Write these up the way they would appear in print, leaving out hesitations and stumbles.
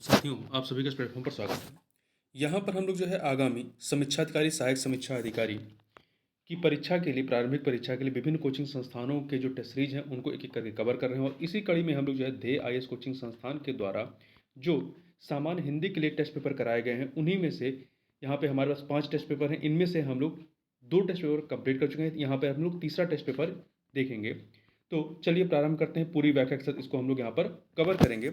साथियों, आप सभी का इस प्लेटफॉर्म पर स्वागत है। यहाँ पर हम लोग जो है आगामी समीक्षा अधिकारी, सहायक समीक्षा अधिकारी की परीक्षा के लिए, प्रारंभिक परीक्षा के लिए विभिन्न कोचिंग संस्थानों के जो टेस्ट सीरीज हैं उनको एक एक करके कवर कर रहे हैं। और इसी कड़ी में हम लोग जो है ध्येय आईएएस कोचिंग संस्थान के द्वारा जो सामान्य हिंदी के लिए टेस्ट पेपर कराए गए हैं, उन्हीं में से यहाँ पे हमारे पास 5 टेस्ट पेपर हैं। इनमें से हम लोग 2 टेस्ट पेपर कंप्लीट कर चुके हैं। यहाँ पे हम लोग तीसरा टेस्ट पेपर देखेंगे। तो चलिए प्रारंभ करते हैं। पूरी व्याख्या के साथ इसको हम लोग यहाँ पर कवर करेंगे।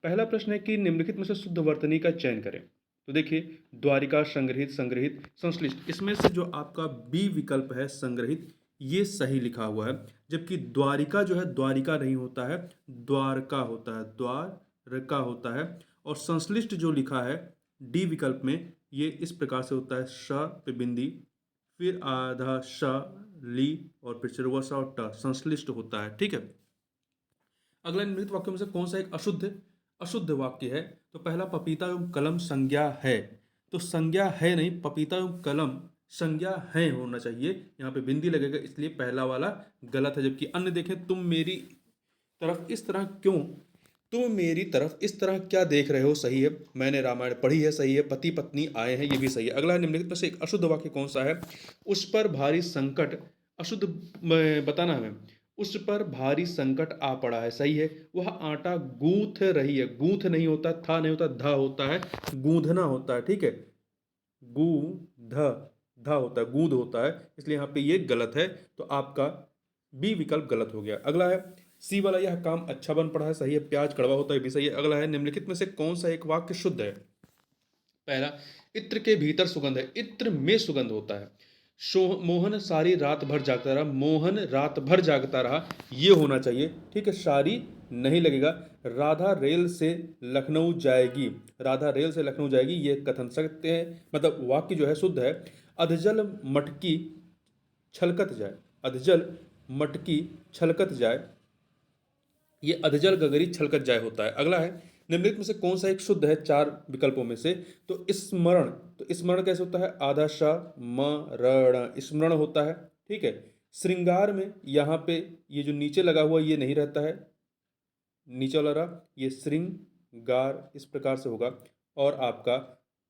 पहला प्रश्न है कि निम्नलिखित में से शुद्ध वर्तनी का चयन करें। तो देखिए, द्वारिका, संग्रहित, संग्रहित, संश्लिष्ट, इसमें से जो आपका बी विकल्प है संग्रहित, ये सही लिखा हुआ है। जबकि द्वारिका जो है द्वारिका नहीं होता है, द्वारका होता है, द्वारका होता है। और संश्लिष्ट जो लिखा है डी विकल्प में, ये इस प्रकार से होता है, श पे बिंदी, फिर आधा श, ली और फिर रुआ सा और ट, संश्लिष्ट होता है। ठीक है। अगला निम्नलिखित वाक्यों में से कौन सा एक अशुद्ध वाक्य है। तो पहला, पपीता एवं कलम संज्ञा है। तो संज्ञा है नहीं, पपीता एवं कलम संज्ञा है होना चाहिए। यहाँ पे बिंदी लगेगा, इसलिए पहला वाला गलत है। जबकि अन्य देखें, तुम मेरी तरफ इस तरह क्यों, तुम मेरी तरफ इस तरह क्या देख रहे हो, सही है। मैंने रामायण पढ़ी है, सही है। पति पत्नी आए हैं, ये भी सही है। अगला है, निम्नलिखित में से एक अशुद्ध वाक्य कौन सा है। उस पर भारी संकट, अशुद्ध बताना हमें। उस पर भारी संकट आ पड़ा है, सही है। वह आटा गूंथ रही है, गूंथ नहीं होता, था नहीं होता, धा होता है, गूंधना होता है। ठीक है, गूंध, धा होता है, गूंद होता है, इसलिए यहाँ पे ये गलत है। तो आपका बी विकल्प गलत हो गया। अगला है सी वाला, यह काम अच्छा बन पड़ा है, सही है। प्याज कड़वा होता है, भी सही है। अगला है, निम्नलिखित में से कौन सा एक वाक्य शुद्ध है। पहला, इत्र के भीतर सुगंध है, इत्र में सुगंध होता है। मोहन सारी रात भर जागता रहा, मोहन रात भर जागता रहा, ये होना चाहिए। ठीक है, सारी नहीं लगेगा। राधा रेल से लखनऊ जाएगी, राधा रेल से लखनऊ जाएगी, ये कथन सकते हैं, मतलब वाक्य जो है शुद्ध है। अधजल मटकी छलकत जाए, अधजल मटकी छलकत जाए, ये अधजल गगरी छलकत जाए होता है। अगला है, निम्नलिखित में से कौन सा एक शुद्ध है चार विकल्पों में से। तो स्मरण, तो स्मरण कैसे होता है, आधा श मरण, स्मरण होता है। ठीक है। श्रृंगार में यहाँ पे ये जो नीचे लगा हुआ ये नहीं रहता है, नीचे वाला रहा, ये श्रृंगार इस प्रकार से होगा। और आपका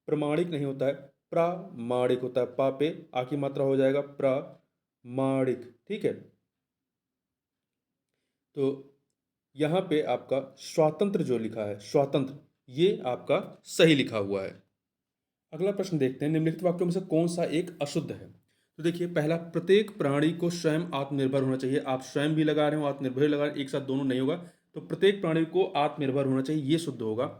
प्रमाणिक नहीं होता है, प्रामाणिक होता है। पा पे आ की मात्रा हो जाएगा, प्रामाणिक। ठीक है। तो यहाँ पे आपका स्वातंत्र जो लिखा है, स्वातंत्र, ये आपका सही लिखा हुआ है। अगला प्रश्न देखते हैं, निम्नलिखित वाक्यों में से कौन सा एक अशुद्ध है। तो देखिए, पहला, प्रत्येक प्राणी को स्वयं आत्मनिर्भर होना चाहिए। आप स्वयं भी लगा रहे हो, आत्मनिर्भर भी लगा रहे हो, एक साथ दोनों नहीं होगा। तो प्रत्येक प्राणी को आत्मनिर्भर होना चाहिए, ये शुद्ध होगा।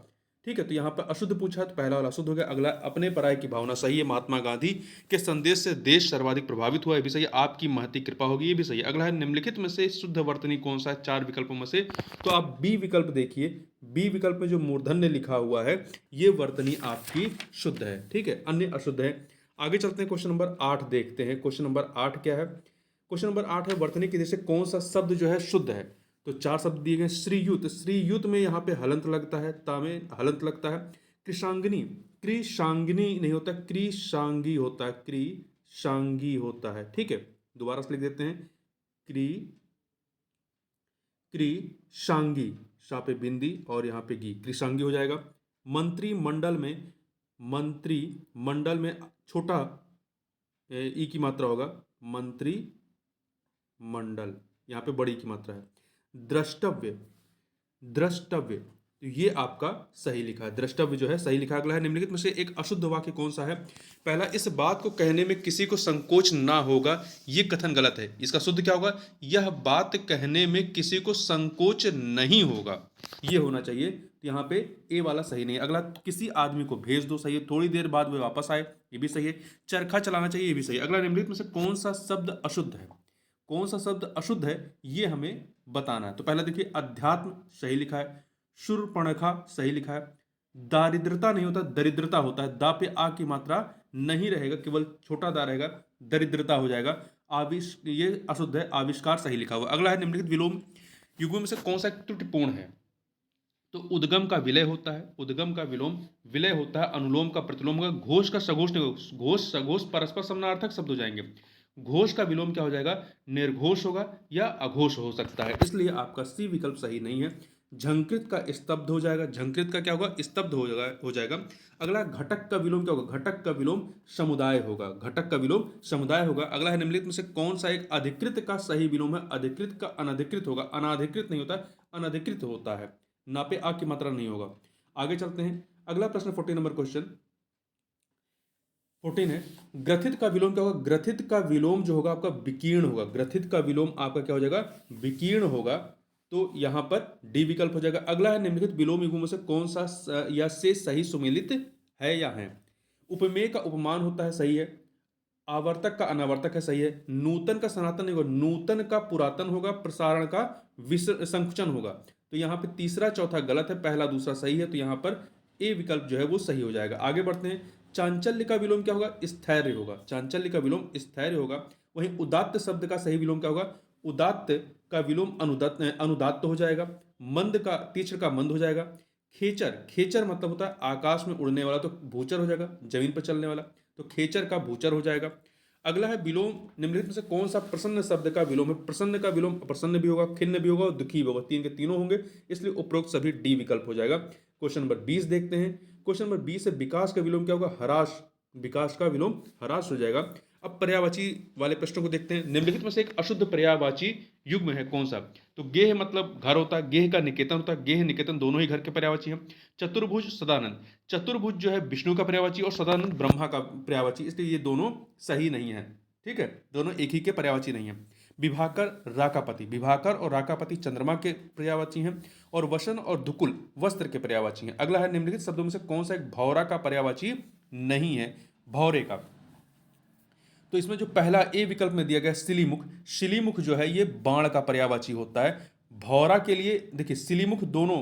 ठीक है, तो यहाँ पर अशुद्ध पूछा तो पहला वाला अशुद्ध हो गया। अगला, अपने पराये की भावना, सही है। महात्मा गांधी के संदेश से देश सर्वाधिक प्रभावित हुआ, ये भी सही है। आपकी महती कृपा होगी, ये भी सही है। अगला है, निम्नलिखित में से शुद्ध वर्तनी कौन सा है चार विकल्पों में से। तो आप बी विकल्प देखिए, बी विकल्प में जो मूर्धन्य लिखा हुआ है, ये वर्तनी आपकी शुद्ध है। ठीक है, अन्य अशुद्ध है। आगे चलते हैं, क्वेश्चन नंबर 8 देखते हैं। क्वेश्चन नंबर 8 क्या है। क्वेश्चन नंबर 8 है, वर्तनी के जैसे कौन सा शब्द जो है शुद्ध है। तो चार शब्द दिए गए। श्रीयुत, श्रीयुत में यहाँ पे हलंत लगता है, ता में हलंत लगता है। कृषांगिनी, कृषांगिनी नहीं होता, कृषांगी होता है, कृषांगी होता है। ठीक है, दोबारा से लिख देते हैं, कृषांगी, शा पे बिंदी और यहाँ पे गी, कृषांगी हो जाएगा। मंत्रिमंडल में, मंत्रिमंडल में छोटा ई की मात्रा होगा, मंत्री मंडल, यहाँ पे बड़ी की मात्रा है। द्रष्टव्य, द्रष्टव्य, तो ये आपका सही लिखा है, द्रष्टव्य जो है सही लिखा। अगला है, निम्नलिखित में से एक अशुद्ध वाक्य कौन सा है। पहला, इस बात को कहने में किसी को संकोच ना होगा, ये कथन गलत है। इसका शुद्ध क्या होगा, यह बात कहने में किसी को संकोच नहीं होगा, ये होना चाहिए। तो यहाँ पे ए वाला सही नहीं है। अगला, किसी आदमी को भेज दो, सही है। थोड़ी देर बाद वे वापस आए, ये भी सही है। चरखा चलाना चाहिए, ये भी सही है। अगला, निम्नलिखित में से कौन सा शब्द अशुद्ध है, कौन सा शब्द अशुद्ध है, ये हमें बताना है। तो पहला देखिए, अध्यात्म सही लिखा है। शूर्पणखा सही लिखा है। दारिद्रता नहीं होता, दरिद्रता होता है। दा पे आ की मात्रा नहीं रहेगा, केवल छोटा दा रहेगा, दरिद्रता हो जाएगा। ये अशुद्ध है। आविष्कार सही लिखा हुआ। अगला है, निम्नलिखित विलोम युगों में से कौन सा त्रुटिपूर्ण है। तो उद्गम का विलय होता है, उद्गम का विलोम, विलय होता है, अनुलोम का प्रतिलोम होगा, घोष का सघोष, घोष सघोष परस्पर समानार्थक शब्द हो जाएंगे। घोष का विलोम क्या हो जाएगा, निर्घोष होगा या अघोष हो सकता है, इसलिए आपका सी विकल्प सही नहीं है। झंकृत का स्तब्ध हो जाएगा, झंकृत का क्या होगा, स्तब्ध हो जाएगा। अगला घटक का विलोम क्या होगा, घटक का विलोम समुदाय होगा, घटक का विलोम समुदाय होगा। अगला है निम्नलिखित में से कौन सा एक अधिकृत का सही विलोम है, अधिकृत का अनधिकृत होगा, अनाधिकृत नहीं होता, अनधिकृत होता है, ना पे आ की मात्रा नहीं होगा। आगे चलते हैं, अगला प्रश्न 14 नंबर क्वेश्चन 14 है, ग्रथित का विलोम क्या होगा, ग्रथित का विलोम जो होगा आपका विकीर्ण होगा, ग्रथित का विलोम आपका क्या हो जाएगा, विकीर्ण होगा। तो यहां पर डी विकल्प हो जाएगा। अगला है निम्नलिखित विलोम युग्मों में से कौन सा या से सही सुमेलित है या है। उपमेय का उपमान होता है, सही है। आवर्तक का अनावर्तक है, सही है। नूतन का सनातन नहीं होगा, नूतन का पुरातन होगा, प्रसारण का संकुचन होगा। तो यहाँ पे तीसरा चौथा गलत है, पहला दूसरा सही है, तो यहाँ पर ए विकल्प जो है वो सही हो जाएगा। आगे बढ़ते हैं, चांचल्य का विलोम क्या होगा, स्थैर्य होगा, चांचल्य का विलोम स्थैर्य होगा। वहीं उदात्त शब्द का सही विलोम क्या होगा, उदात्त का विलोम अनुदात्त हो जाएगा। मंद का तीक्ष्ण का मंद हो जाएगा। खेचर, खेचर मतलब होता है आकाश में उड़ने वाला, तो भूचर हो जाएगा, जमीन पर चलने वाला, तो खेचर का भूचर हो जाएगा। अगला है विलोम निम्नलिखित में से कौन सा प्रसन्न शब्द का विलोम है, प्रसन्न का विलोम प्रसन्न भी होगा, खिन्न भी होगा और दुखी भी होगा, तीन के तीनों होंगे, इसलिए उपरोक्त सभी डी विकल्प हो जाएगा। क्वेश्चन नंबर 20 देखते हैं। क्वेश्चन नंबर 20 है, विकास का विलोम क्या होगा, हराश, विकास का विलोम हराश हो जाएगा। अब पर्यायवाची वाले प्रश्नों को देखते हैं। निम्नलिखित में से एक अशुद्ध पर्यायवाची युग्म है कौन सा। तो गेह मतलब घर होता है, गेह का निकेतन होता है, गेह निकेतन दोनों ही घर के पर्यायवाची हैं। चतुर्भुज सदानंद, चतुर्भुज जो है विष्णु का पर्यायवाची और सदानंद ब्रह्मा का पर्यायवाची, इसलिए ये दोनों सही नहीं है, ठीक है, दोनों एक ही के पर्यायवाची नहीं है। विभाकर राकापति, विभाकर और राकापति चंद्रमा के पर्यायवाची हैं, और वसन और धुकुल वस्त्र के पर्यायवाची हैं। अगला है, निम्नलिखित शब्दों में से कौन सा एक भौरा का पर्यायवाची नहीं है, भौरे का। तो इसमें जो पहला ए विकल्प में दिया गया सिलीमुख, शिलीमुख जो है ये बाण का पर्यायवाची होता है। भौरा के लिए देखिए सिलीमुख दोनों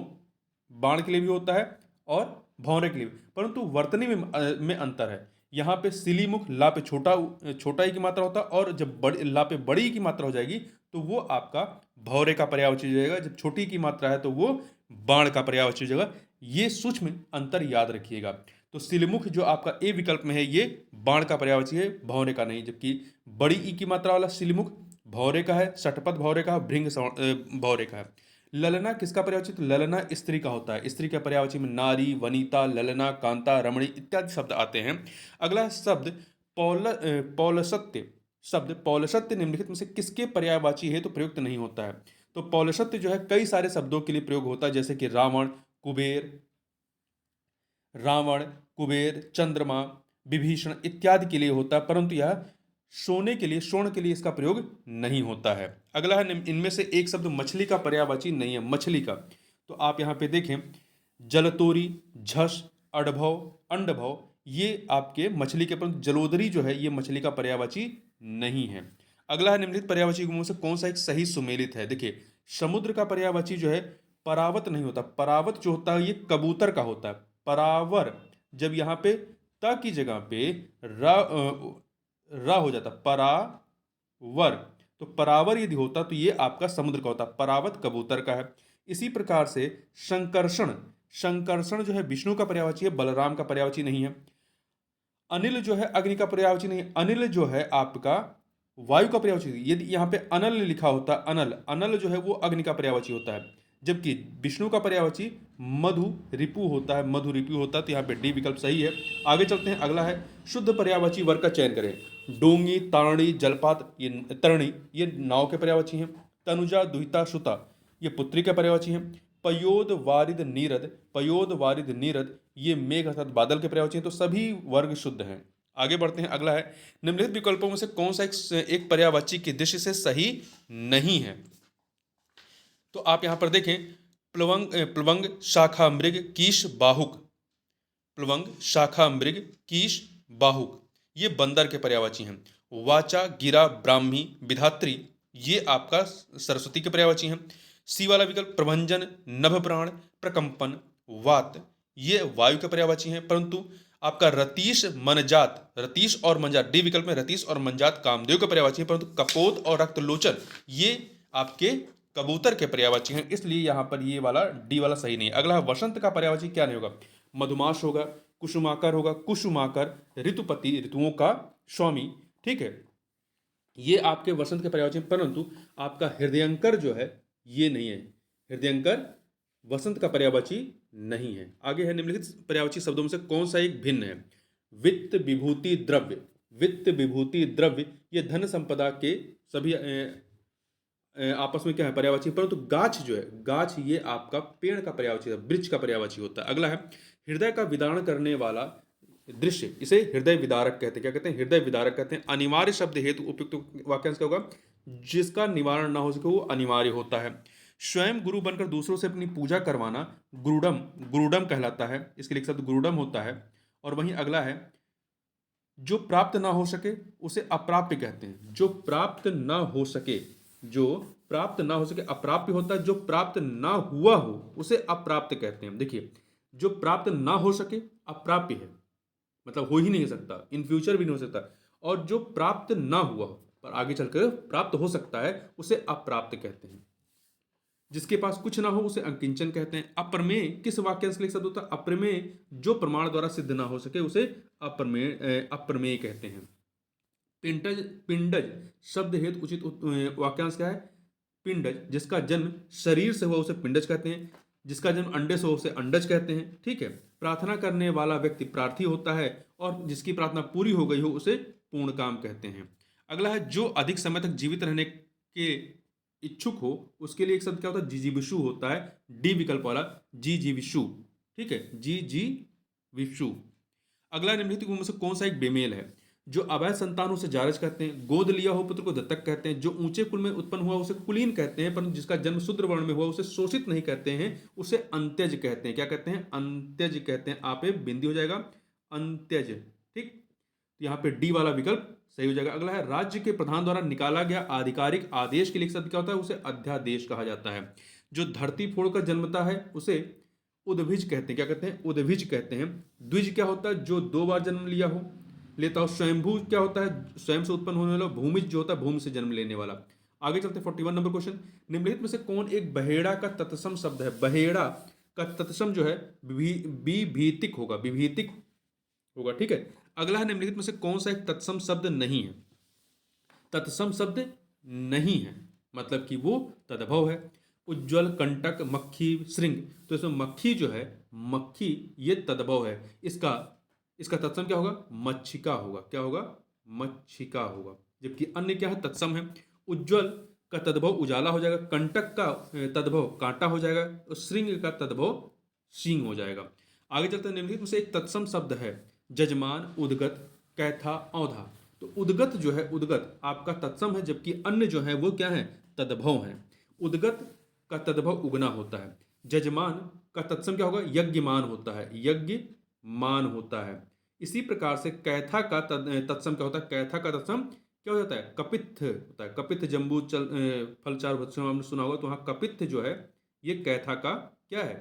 बाण के लिए भी होता है और भौरे के लिए भी, परंतु वर्तनी में अंतर है। यहाँ पे सिलीमुख ला पे छोटा ही की मात्रा होता है, और जब ला पे बड़ी की मात्रा हो जाएगी तो वो आपका भौरे का पर्यायवाची हो जाएगा। जब छोटी की मात्रा है तो वो बाण का पर्यायवाची हो जाएगा। ये सूक्ष्म अंतर याद रखिएगा। तो सिलमुख जो आपका ए विकल्प में है ये बाण का पर्यायवाची है, भौरे का नहीं। जबकि बड़ी ई की मात्रा वाला सिलमुख भौरे का है, षटपथ भौरे का, भृंग भौरे का है। ललना किसका पर्यायवाची, तो ललना स्त्री का होता है। स्त्री के पर्यायवाची में नारी, वनिता, ललना, कांता, रमणी इत्यादि शब्द आते हैं। अगला शब्द पौलसत्य, शब्द पौलसत्य निम्नलिखित में से किसके पर्यायवाची है तो प्रयुक्त नहीं होता है। तो पौलसत्य जो है कई सारे शब्दों के लिए प्रयोग होता है, जैसे कि रावण, कुबेर, चंद्रमा, विभीषण इत्यादि के लिए होता है, परंतु यह सोने के लिए, स्वर्ण के लिए इसका प्रयोग नहीं होता है। अगला है, इनमें से एक शब्द मछली का पर्यायवाची नहीं है, मछली का। तो आप यहां पे देखें, जलतोरी, झस, अडभव, अंडभव ये आपके मछली के, परंतु जलोदरी जो है ये मछली का पर्यायवाची नहीं है। अगला है, निम्नलिखित पर्यायवाची युग्मों से कौन सा एक सही सुमेलित है। देखिए समुद्र का पर्यायवाची जो है परावत नहीं होता, परावत जो होता है ये कबूतर का होता है। परावर, जब यहाँ पे त की जगह पे रा हो जाता, परावर, तो परावर यदि होता तो ये आपका समुद्र का होता, परावत कबूतर का है। इसी प्रकार से संकर्षण, संकर्षण जो है विष्णु का पर्यायवाची है, बलराम का पर्यायवाची नहीं है। अनिल जो है अग्नि का पर्यायवाची नहीं है, अनिल जो है आपका वायु का पर्यायवाची। यदि यहाँ पे अनल लिखा होता, अनल, अनल जो है वो अग्नि का पर्यायवाची होता है। जबकि विष्णु का पर्यायवाची मधु रिपु होता है, मधु रिपु होता है, तो यहाँ पे डी विकल्प सही है। आगे चलते हैं, अगला है शुद्ध पर्यायवाची वर्ग का चयन करें। डोंगी, तारणी, जलपात, ये तरणी ये नाव के पर्यायवाची हैं। तनुजा, दुहिता, श्रुता ये पुत्री के पर्यायवाची हैं। पयोद, वारिद, नीरद, पयोद, वारिद, नीरद ये मेघ अर्थात बादल के पर्यायवाची हैं। तो सभी वर्ग शुद्ध हैं। आगे बढ़ते हैं, अगला है, निम्नलिखित विकल्पों में से कौन सा एक पर्यायवाची की दृष्टि से सही नहीं है। तो आप यहां पर देखें, प्लवंग, शाखा मृग, कीश, बाहुक, प्लवंग, शाखा मृग, कीश, बाहुक ये बंदर के पर्यायवाची हैं। वाचा, गिरा, ब्राह्मी, विधात्री ये आपका सरस्वती के पर्यायवाची हैं। सी वाला विकल्प प्रभंजन, नभ प्राण, प्रकंपन, वात ये वायु के पर्यायवाची हैं। परंतु आपका रतीश, मनजात, रतीश और मनजात, डी विकल्प में रतीश और मनजात कामदेव के पर्यायवाची हैं। परंतु कपोत और रक्तलोचन ये आपके कबूतर के पर्यायवाची हैं, इसलिए यहां पर ये वाला डी वाला सही नहीं है। अगला वसंत का पर्यायवाची क्या नहीं होगा, मधुमास होगा, कुसुमाकर होगा, कुसुमाकर ऋतुपति ऋतुओं का स्वामी, ठीक है, ये आपके वसंत के पर्यायवाची हैं। परंतु आपका हृदयंकर जो है ये नहीं है, हृदयंकर वसंत का पर्यायवाची नहीं है। आगे है निम्नलिखित पर्यायवाची शब्दों में से कौन सा एक भिन्न है? वित्त, विभूति, द्रव्य। वित्त, विभूति, द्रव्य ये धन संपदा के सभी आपस में क्या है? पर्यायवाची। परंतु गाछ जो है, गाछ ये आपका पेड़ का पर्यायवाची है, वृक्ष का पर्यायवाची होता है। अगला है हृदय का विदारण करने वाला दृश्य, इसे हृदय विदारक कहते हैं। क्या कहते हैं? हृदय विदारक कहते हैं। अनिवार्य शब्द हेतु उपयुक्त वाक्यांश क्या होगा? जिसका निवारण ना हो सके वो अनिवार्य होता है। स्वयं गुरु बनकर दूसरों से अपनी पूजा करवाना गुरुडम, गुरुडम कहलाता है। इसके लिए एक शब्द गुरुडम होता है। और वहीं अगला है जो प्राप्त ना हो सके उसे अप्राप्य कहते हैं। जो प्राप्त ना हो सके, जो प्राप्त ना हो सके अप्राप्य होता है। जो प्राप्त ना हुआ हो उसे अप्राप्त कहते हैं। देखिए, जो प्राप्त ना हो सके अप्राप्य है, मतलब हो ही नहीं सकता, इन फ्यूचर भी नहीं हो सकता। और जो प्राप्त ना हुआ हो पर आगे चलकर प्राप्त हो सकता है उसे अप्राप्त कहते हैं। जिसके पास कुछ ना हो उसे अकिंचन कहते हैं। अप्रमेय किस वाक्यांश के लिए शब्द होता है? अप्रमेय जो प्रमाण द्वारा सिद्ध ना हो सके उसे अप्रमेय कहते हैं। पिंडज, पिंडज शब्द हेतु उचित वाक्यांश क्या है? पिंडज जिसका जन्म शरीर से हुआ उसे पिंडज कहते हैं। जिसका जन्म अंडे से हुआ उसे अंडज कहते हैं। ठीक है। प्रार्थना करने वाला व्यक्ति प्रार्थी होता है और जिसकी प्रार्थना पूरी हो गई हो उसे पूर्ण काम कहते हैं। अगला है जो अधिक समय तक जीवित रहने के इच्छुक हो उसके लिए एक शब्द क्या होता है? जिजीविषु होता है। डी विकल्प वाला, जिजीविषु। ठीक है, जिजीविषु। अगला निम्नलिखित में से कौन सा एक बेमेल है? जो अवैध संतान उसे जारज कहते हैं। गोद लिया हो पुत्र को दत्तक कहते हैं। जो ऊंचे कुल में उत्पन्न हुआ उसे कुलीन कहते हैं, परंतु जिसका जन्म शूद्र वर्ण में हुआ उसे शोषित नहीं कहते हैं, उसे अंत्यज कहते हैं। क्या कहते हैं? अंत्यज कहते हैं। आप पे बिंदी हो जाएगा, अंत्यज। ठीक, यहाँ पे डी वाला विकल्प सही हो जाएगा। अगला है राज्य के प्रधान द्वारा निकाला गया आधिकारिक आदेश के लिए शब्द क्या होता है? उसे अध्यादेश कहा जाता है। जो धरती फोड़कर जन्मता है उसे उद्भिज कहते हैं। क्या कहते हैं? उद्भिज कहते हैं। द्विज क्या होता है? जो दो बार जन्म लिया हो, लेता हो। स्वयंभू क्या होता है? स्वयं से उत्पन्न होने वाला। भूमिज जो होता है भूमि से जन्म लेने वाला। आगे चलते 41 नंबर क्वेश्चन। निम्नलिखित में से कौन एक बहेड़ा का तत्सम शब्द है? बहेड़ा का तत्सम जो है विभीतिक होगा, विभीतिक होगा। ठीक है। अगला है निम्नलिखित में से कौन सा एक तत्सम शब्द नहीं है? तत्सम शब्द नहीं है मतलब कि वो तद्भव है। उज्ज्वल, कंटक, मक्खी, श्रृंग। तो इसमें मक्खी जो है, मक्खी ये तद्भव है। इसका इसका तत्सम क्या होगा? मच्छिका होगा। क्या होगा? मच्छिका होगा। जबकि अन्य क्या है? तत्सम है। उज्ज्वल का तद्भव उजाला हो जाएगा। कंटक का तद्भव कांटा हो जाएगा। और श्रृंग का तद्भव सींग हो जाएगा। आगे चलते हैं। निम्नलिखित में से एक तत्सम शब्द है जजमान, उद्गत, कैथा, औधा। तो उद्गत जो है, उद्गत आपका तत्सम है, जबकि अन्य जो है वो क्या है? तद्भव है। उद्गत का तद्भव उगना होता है। जजमान का तत्सम क्या होगा? यज्ञमान होता है, यज्ञमान होता है। इसी प्रकार से कैथा का तत्सम क्या होता है? कैथा का तत्सम क्या हो जाता है? कपित्थ होता है। कपित्थ जम्बू फल चार भक्षण आपने सुना होगा, तो वहाँ कपित्थ जो है ये कैथा का क्या है?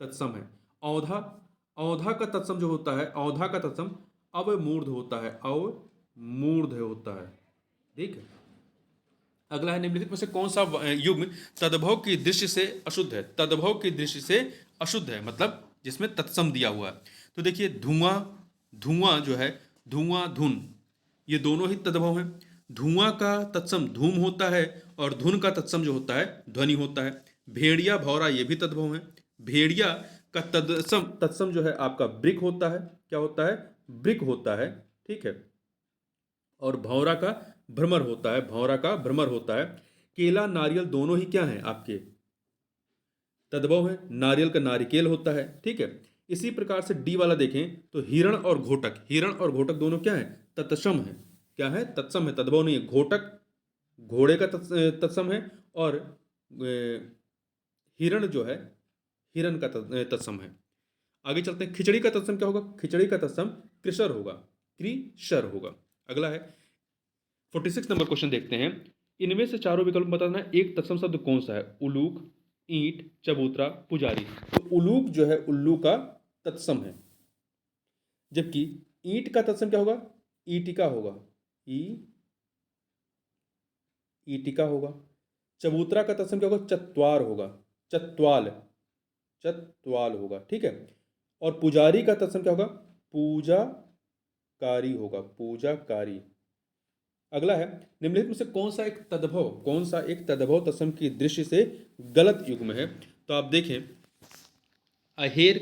तत्सम है। औधा, औधा का तत्सम जो होता है, औधा का तत्सम अवमूर्ध होता है, अवमूर्ध होता है। ठीक है। अगला है निम्नलिखित में से कौन सा युग्म तद्भव की दृष्टि से अशुद्ध है? तद्भव की दृष्टि से अशुद्ध है मतलब जिसमें तत्सम दिया हुआ है। तो देखिए धुआं, धुआं जो है, धुआं, धुन, ये दोनों ही तद्भव हैं। धुआं का तत्सम धूम होता है और धुन का तत्सम जो होता है ध्वनि होता है। भेड़िया, भौरा ये भी तद्भव है। भेड़िया का तत्सम तत्सम जो है आपका ब्रिक होता है। क्या होता है? ब्रिक होता है। ठीक है। और भौरा का भ्रमर होता है, भौरा का भ्रमर होता है। केला, नारियल दोनों ही क्या हैं? आपके तद्भव है। नारियल का नारिकेल होता है। ठीक है। इसी प्रकार से डी वाला देखें तो हिरण और घोटक, हिरण और घोटक दोनों क्या है? तत्सम है। क्या है? तत्सम है, तद्भव नहीं है। घोटक घोड़े का तत्सम है और हिरण जो है हिरण का तत्सम है। आगे चलते हैं। खिचड़ी का तत्सम क्या होगा? खिचड़ी का तत्सम कृषर होगा, कृषर होगा। अगला है 46 नंबर क्वेश्चन देखते हैं। इनमें से चारों विकल्प बताना है एक तत्सम शब्द कौन सा है? उलूक, ईंट, चबूतरा, पुजारी। तो उलूक जो है उल्लू का तत्सम है, जबकि ईंट का तत्सम क्या होगा? ईटिका होगा, ईटिका होगा। चबूतरा का तत्सम क्या होगा? चत्वार होगा, चत्वाल, चत्वाल होगा। ठीक है। और पुजारी का तत्सम क्या होगा? पूजाकारी होगा, पूजाकारी। अगला है निम्नलिखित में से कौन सा एक तद्भव, कौन सा एक तद्भव तत्सम की दृष्टि से गलत युग्म है? तो आप देखें अहेर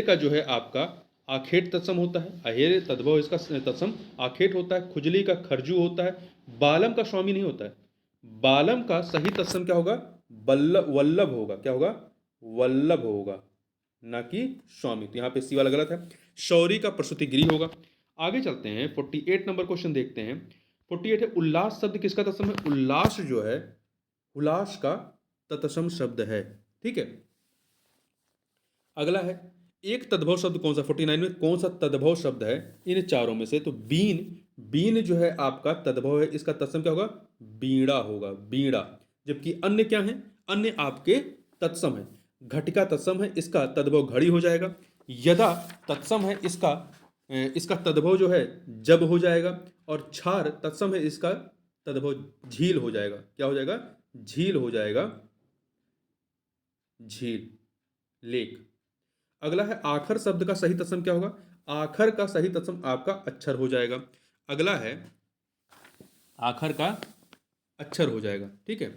का जो है आपका आखेट तत्सम होता है, अहेर तद्भव इसका तत्सम आखेट होता है, खुजली का खरजू होता है, बालम का स्वामी नहीं होता है। बालम का सही तत्सम क्या होगा? वल्लभ होगा। क्या होगा? वल्लभ होगा, ना कि स्वामी। तो यहाँ पे सी वाला गलत है। शौरी का प्रसूति गृह होगा। आगे चलते हैं, 48 नंबर क्वेश्चन देखते हैं। 48 है, उल्लास शब्द किसका तत्सम है? उल्लास जो है हुलास का तत्सम शब्द है। ठीक है, अगला है एक तद्भव शब्द कौन सा? 49 में कौन सा तद्भव शब्द है इन चारों में से? तो बीन जो है आपका तद्भव है, इसका तत्सम क्या होगा? बीड़ा होगा, बीड़ा। जबकि अन्य क्या है? अन्य आपके तत्सम है। घटिका तत्सम है, इसका तद्भव घड़ी हो जाएगा। यदा तत्सम है, इसका तद्भव जो है जब हो जाएगा। और क्षार तत्सम है, इसका तद्भव झील हो जाएगा। क्या हो जाएगा? झील हो जाएगा, झील, लेक। अगला है आखर शब्द का सही तत्सम क्या होगा? आखर का सही तत्सम आपका अक्षर हो जाएगा। अगला है आखर का अक्षर हो जाएगा। ठीक है,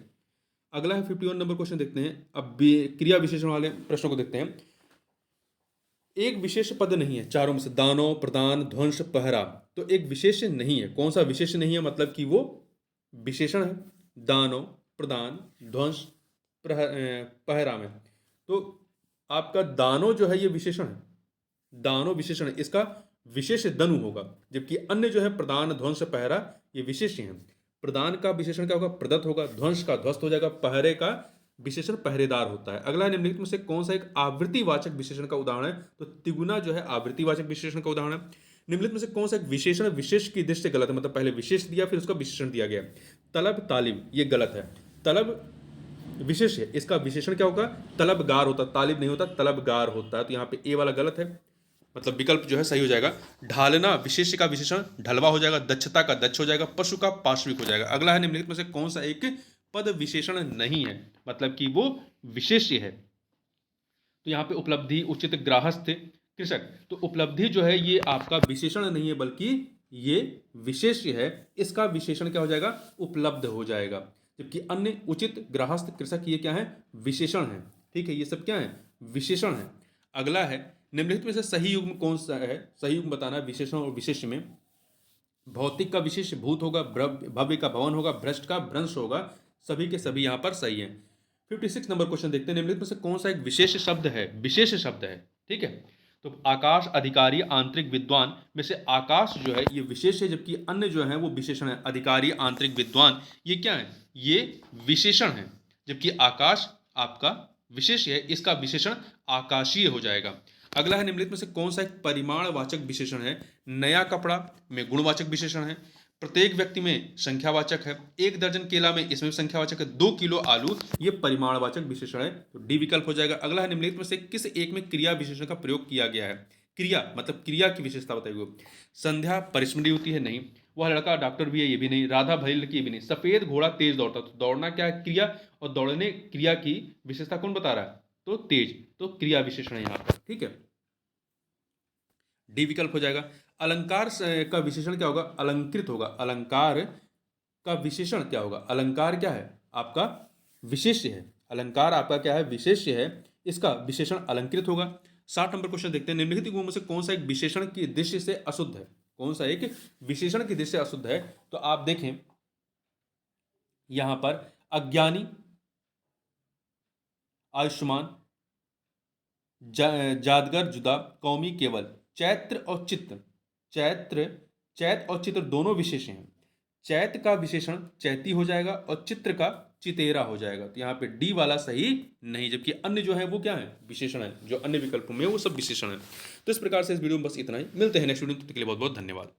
अगला है 51 नंबर क्वेश्चन देखते हैं। अब क्रिया विशेषण वाले प्रश्नों को देखते हैं। एक विशेष पद नहीं है चारों में से, दानव, प्रदान, ध्वंस, पहरा। तो एक विशेष नहीं है। कौन सा विशेष नहीं है? मतलब कि वो विशेषण है। दानव, प्रदान, ध्वंस, पहरा में तो आपका दानो जो है ये विशेषण है। दानो विशेषण है, इसका विशेष दनु होगा। जबकि अन्य जो है प्रदान, ध्वंस, पहरा ये विशेष हैं। प्रदान का विशेषण क्या होगा? प्रदत्त होगा। ध्वंस का ध्वस्त हो जाएगा। पहरे का विशेषण पहरेदार होता है। अगला निम्नलिखित में से कौन सा एक आवृत्तिवाचक विशेषण का उदाहरण है? तो तिगुना जो है आवृत्तिवाचक विशेषण का उदाहरण है। निम्नलिखित में से कौन सा एक विशेषण विशेष की दृष्टि से गलत है? मतलब पहले विशेष दिया फिर उसका विशेषण दिया गया। तलब, तालिब ये गलत है। तलब विशेष है, इसका विशेषण क्या होगा? तलबगार होता, तालिब नहीं होता, तलबगार होता है। तो यहाँ पे ए वाला गलत है, मतलब विकल्प जो है सही हो जाएगा। ढालना विशेष का विशेषण ढलवा हो जाएगा। दक्षता का दक्ष हो जाएगा। पशु का पार्श्विक हो जाएगा। अगला है निम्नलिखित में से कौन सा एक पद विशेषण नहीं है, मतलब कि वो विशेष्य है? तो यहाँ पे उपलब्धि, उचित, गृहस्थ, कृषक। तो उपलब्धि जो है ये आपका विशेषण नहीं है बल्कि ये विशेष्य है। इसका विशेषण क्या हो जाएगा? उपलब्ध हो जाएगा। जबकि अन्य, उचित, गृहस्थ, कृषक ये क्या है? विशेषण है। ठीक है, ये सब क्या है? विशेषण है। अगला है निम्नलिखित में से सही युग्म कौन सा है? सही युग्म बताना है विशेषण और विशेष्य में। भौतिक का विशेष भूत होगा। भव्य का भवन होगा। भ्रष्ट का भ्रंश होगा। सभी के सभी यहाँ पर सही है। 56 नंबर क्वेश्चन देखते हैं। निम्नलिखित में से कौन सा एक विशेष शब्द है? विशेष शब्द है। ठीक है, तो आकाश, अधिकारी, आंतरिक, विद्वान में से आकाश जो है ये विशेष है, जबकि अन्य जो है वो विशेषण है। अधिकारी, आंतरिक, विद्वान ये क्या है? ये विशेषण है। जबकि आकाश आपका विशेष है, इसका विशेषण आकाशीय हो जाएगा। अगला है निम्नलिखित में से कौन सा एक परिमाणवाचक विशेषण है? नया कपड़ा में गुणवाचक विशेषण है। प्रत्येक व्यक्ति में संख्यावाचक है। एक दर्जन केला में इसमें संख्यावाचक है। 2 किलो आलू ये परिमाणवाचक विशेषण है। तो डी विकल्प हो जाएगा। अगला है निम्नलिखित में से किस एक में क्रिया विशेषण का प्रयोग किया गया है? क्रिया मतलब क्रिया की विशेषता बताइए। संध्या परिस्मृति होती है, नहीं। वह लड़का डॉक्टर भी है, ये भी नहीं। राधा भली लड़की, ये भी नहीं। सफेद घोड़ा तेज दौड़ता। तो दौड़ना क्या है? क्रिया, और दौड़ने क्रिया की विशेषता कौन बता रहा है? तो तेज, तो क्रिया विशेषण है यहाँ पर। ठीक है, डी विकल्प हो जाएगा। अलंकार का विशेषण क्या होगा? अलंकृत होगा। अलंकार का विशेषण क्या होगा? अलंकार क्या है? आपका विशेष्य है। अलंकार आपका क्या है? विशेष्य है। इसका विशेषण अलंकृत होगा। 60 नंबर क्वेश्चन देखते हैं। निम्नलिखित गुणों में से कौन सा एक विशेषण की दृष्टि से अशुद्ध है? कौन सा एक विशेषण की दृष्टि से अशुद्ध है? तो आप देखें यहां पर अज्ञानी, आयुष्मान, जादगर, जुदा, कौमी, केवल, चैत्र और चित्र। चैत और चित्र दोनों विशेषण हैं। चैत का विशेषण चैती हो जाएगा और चित्र का चितेरा हो जाएगा। तो यहाँ पे डी वाला सही नहीं, जबकि अन्य जो है वो क्या है? विशेषण है। जो अन्य विकल्पों में वो सब विशेषण है। तो इस प्रकार से इस वीडियो में बस इतना ही। मिलते हैं नेक्स्ट वीडियो में, तब तक के लिए बहुत बहुत धन्यवाद।